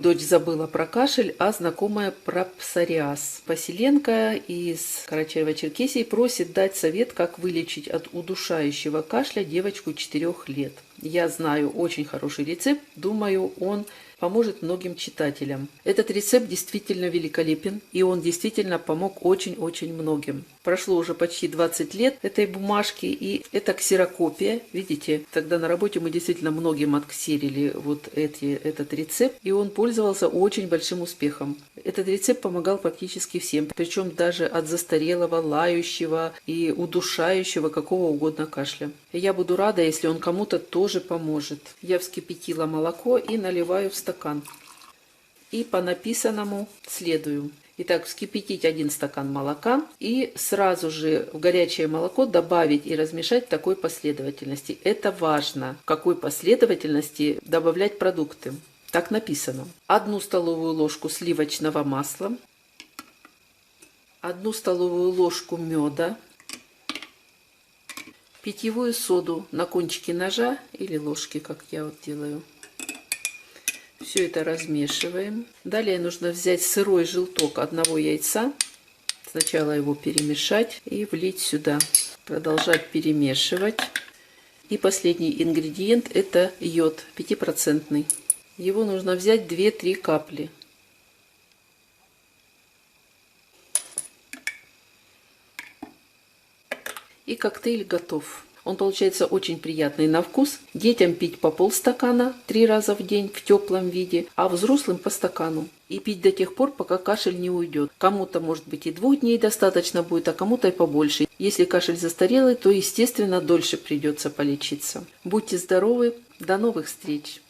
Дочь забыла про кашель, а знакомая про псориаз. Поселенка из Карачаева-Черкесии просит дать совет, как вылечить от удушающего кашля девочку 4 лет. Я знаю очень хороший рецепт, думаю, он поможет многим читателям. Этот рецепт действительно великолепен, и он действительно помог очень-очень многим. Прошло уже почти 20 лет этой бумажки, и это ксерокопия. Видите, тогда на работе мы действительно многим отксерили этот рецепт, и он пользовался очень большим успехом. Этот рецепт помогал практически всем, причем даже от застарелого, лающего и удушающего какого угодно кашля. И я буду рада, если он кому-то тоже поможет. Я вскипятила молоко и наливаю в стакан. И по написанному следую. Итак, вскипятить 1 стакан молока и сразу же в горячее молоко добавить и размешать в такой последовательности. Это важно, в какой последовательности добавлять продукты. Так написано. 1 столовую ложку сливочного масла, 1 столовую ложку меда, питьевую соду на кончике ножа или ложки, как я вот делаю. Все это размешиваем. Далее нужно взять сырой желток 1 яйца. Сначала его перемешать и влить сюда. Продолжать перемешивать. И последний ингредиент – это йод 5%. Его нужно взять 2-3 капли. И коктейль готов. Он получается очень приятный на вкус. Детям пить по полстакана 3 раза в день в теплом виде, а взрослым по стакану. И пить до тех пор, пока кашель не уйдет. Кому-то, может быть, и 2 дней достаточно будет, а кому-то и побольше. Если кашель застарелый, то, естественно, дольше придется полечиться. Будьте здоровы, до новых встреч!